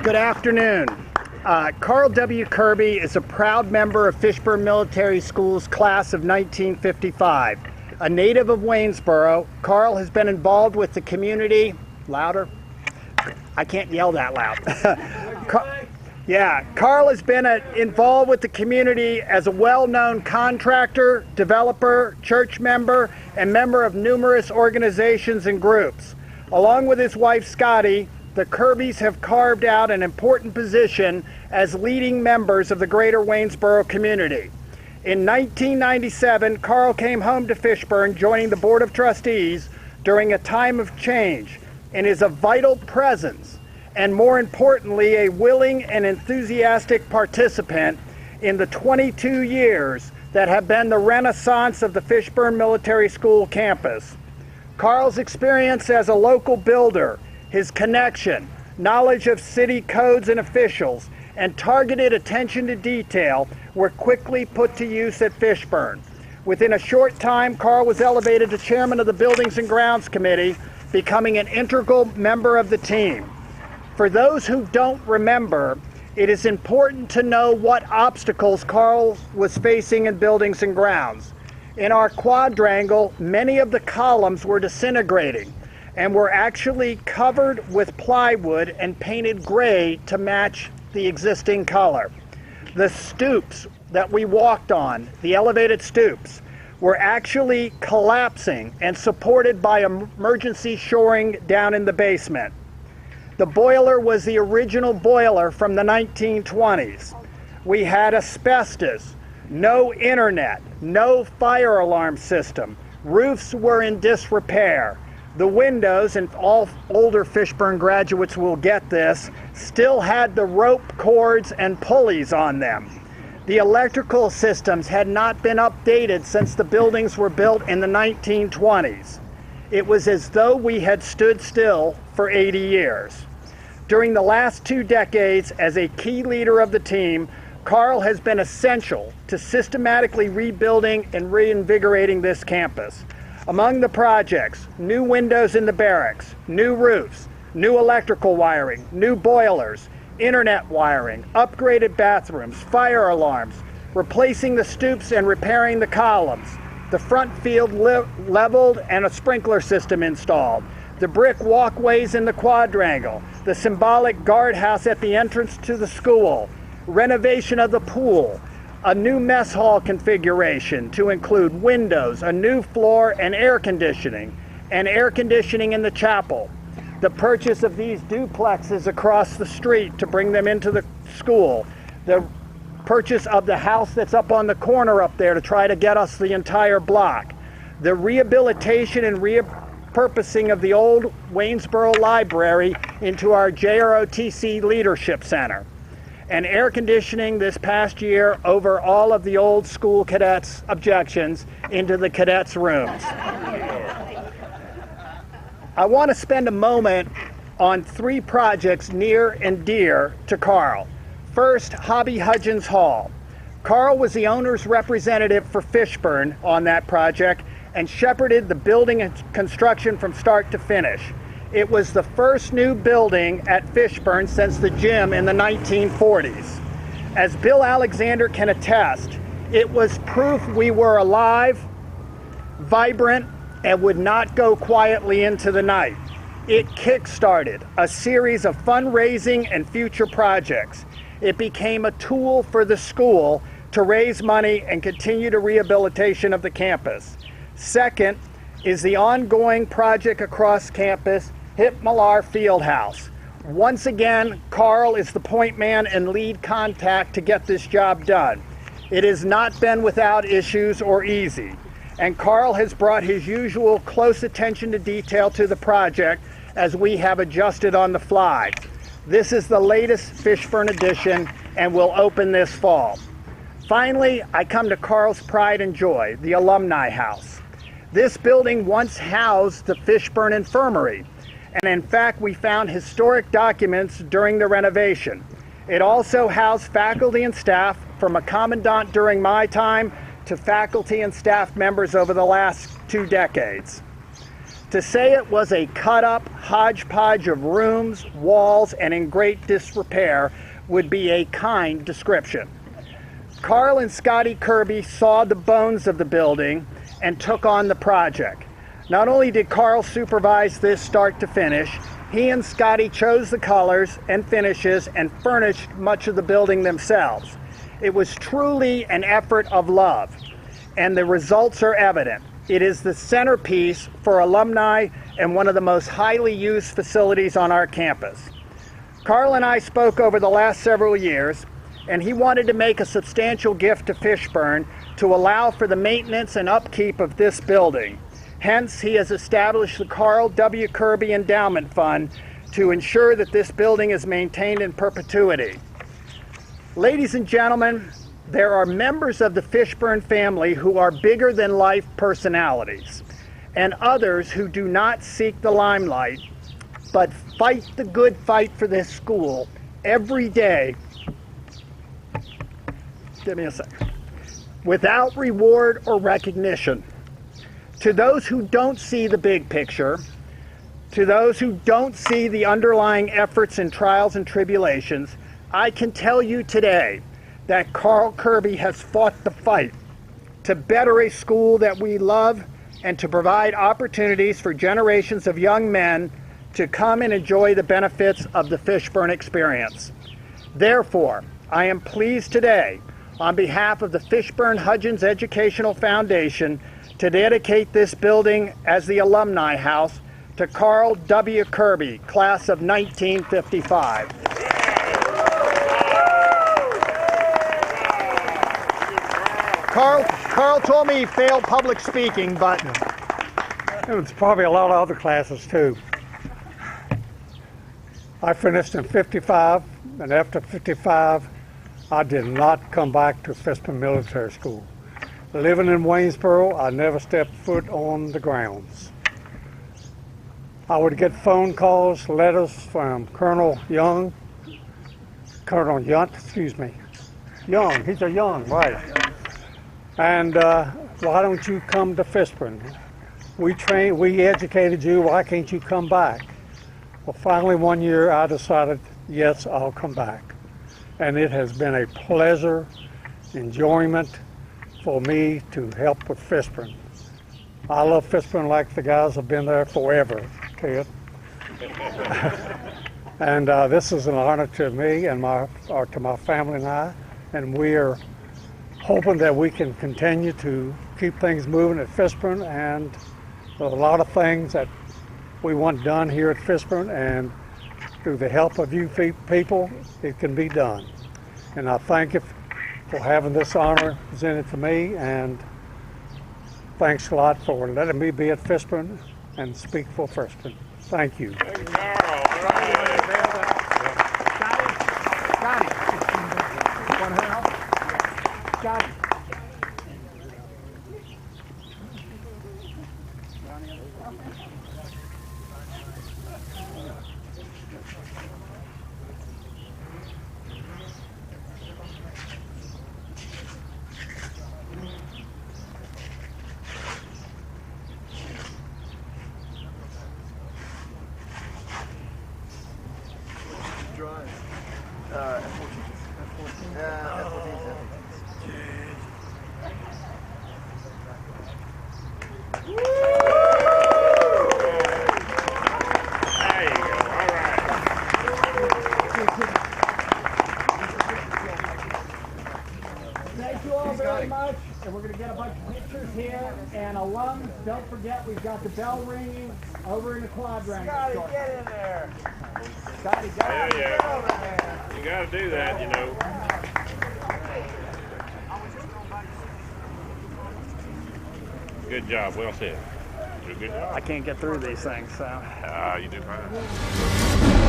Good afternoon. Carl W. Kerby is a proud member of Fishburne Military School's class of 1955. A native of Waynesboro, Carl has been involved with the community. Louder? I can't yell that loud. Carl has been involved with the community as a well-known contractor, developer, church member, and member of numerous organizations and groups. Along with his wife, Scottie, the Kerbys have carved out an important position as leading members of the greater Waynesboro community. In 1997, Carl came home to Fishburne, joining the Board of Trustees during a time of change, and is a vital presence, and more importantly, a willing and enthusiastic participant in the 22 years that have been the renaissance of the Fishburne Military School campus. Carl's experience as a local builder, his connection, knowledge of city codes and officials, and targeted attention to detail were quickly put to use at Fishburne. Within a short time, Carl was elevated to chairman of the Buildings and Grounds Committee, becoming an integral member of the team. For those who don't remember, it is important to know what obstacles Carl was facing in Buildings and Grounds. In our quadrangle, many of the columns were disintegrating and were actually covered with plywood and painted gray to match the existing color. The stoops that we walked on, the elevated stoops, were actually collapsing and supported by emergency shoring down in the basement. The boiler was the original boiler from the 1920s. We had asbestos, no internet, no fire alarm system. Roofs were in disrepair. The windows, and all older Fishburne graduates will get this, still had the rope cords and pulleys on them. The electrical systems had not been updated since the buildings were built in the 1920s. It was as though we had stood still for 80 years. During the last 2 decades, as a key leader of the team, Carl has been essential to systematically rebuilding and reinvigorating this campus. Among the projects, new windows in the barracks, new roofs, new electrical wiring, new boilers, internet wiring, upgraded bathrooms, fire alarms, replacing the stoops and repairing the columns, the front field leveled and a sprinkler system installed, the brick walkways in the quadrangle, the symbolic guardhouse at the entrance to the school, renovation of the pool, a new mess hall configuration to include windows, a new floor, and air conditioning in the chapel, the purchase of these duplexes across the street to bring them into the school, the purchase of the house that's up on the corner up there to try to get us the entire block, the rehabilitation and repurposing of the old Waynesboro Library into our JROTC Leadership Center, and air conditioning this past year over all of the old school cadets' objections into the cadets' rooms. I want to spend a moment on 3 projects near and dear to Carl. First, Hobby Hudgens Hall. Carl was the owner's representative for Fishburne on that project and shepherded the building and construction from start to finish. It was the first new building at Fishburne since the gym in the 1940s. As Bill Alexander can attest, it was proof we were alive, vibrant, and would not go quietly into the night. It kick-started a series of fundraising and future projects. It became a tool for the school to raise money and continue the rehabilitation of the campus. Second is the ongoing project across campus, Hip Millar Fieldhouse. Once again, Carl is the point man and lead contact to get this job done. It has not been without issues or easy, and Carl has brought his usual close attention to detail to the project as we have adjusted on the fly. This is the latest Fishburne edition and will open this fall. Finally, I come to Carl's pride and joy, the Alumni House. This building once housed the Fishburne Infirmary, and in fact, we found historic documents during the renovation. It also housed faculty and staff, from a commandant during my time to faculty and staff members over the last 2 decades. To say it was a cut-up hodgepodge of rooms, walls, and in great disrepair would be a kind description. Carl and Scottie Kerby saw the bones of the building and took on the project. Not only did Carl supervise this start to finish, he and Scottie chose the colors and finishes and furnished much of the building themselves. It was truly an effort of love, and the results are evident. It is the centerpiece for alumni and one of the most highly used facilities on our campus. Carl and I spoke over the last several years, and he wanted to make a substantial gift to Fishburne to allow for the maintenance and upkeep of this building. Hence, he has established the Carl W. Kerby Endowment Fund to ensure that this building is maintained in perpetuity. Ladies and gentlemen, there are members of the Fishburne family who are bigger-than-life personalities, and others who do not seek the limelight, but fight the good fight for this school every day. Give me a second. Without reward or recognition. To those who don't see the big picture, to those who don't see the underlying efforts and trials and tribulations, I can tell you today that Carl Kerby has fought the fight to better a school that we love and to provide opportunities for generations of young men to come and enjoy the benefits of the Fishburne experience. Therefore, I am pleased today, on behalf of the Fishburne Hudgens Educational Foundation, to dedicate this building as the Alumni House to Carl W. Kerby, class of 1955. Carl told me he failed public speaking, but it was probably a lot of other classes too. I finished in 55, and after 55, I did not come back to Fishburne Military School. Living in Waynesboro, I never stepped foot on the grounds. I would get phone calls, letters from Colonel Young, excuse me. Young, he's a Young, right. And why don't you come to Fishburne? We educated you, why can't you come back? Well, finally one year I decided, yes, I'll come back. And it has been a pleasure, enjoyment for me to help with Fishburne. I love Fishburne like the guys have been there forever, Ted. And this is an honor to me and to my family and I, and we are hoping that we can continue to keep things moving at Fishburne, and there's a lot of things that we want done here at Fishburne, and through the help of you people, it can be done. And I thank you for having this honor presented to me, and thanks a lot for letting me be at Fishburne and speak for Fishburne. Thank you. Thank you, Carl. All right. Scottie, want to help? Scottie. Thank you all very much, and we're going to get a bunch of pictures here. And alums, don't forget we've got the bell ringing over in the quadrangle. Scottie, get in there. Scottie, get Yeah. You got to do that, you know. Good job. Well said. You did a good job. I can't get through these things, so. You do fine.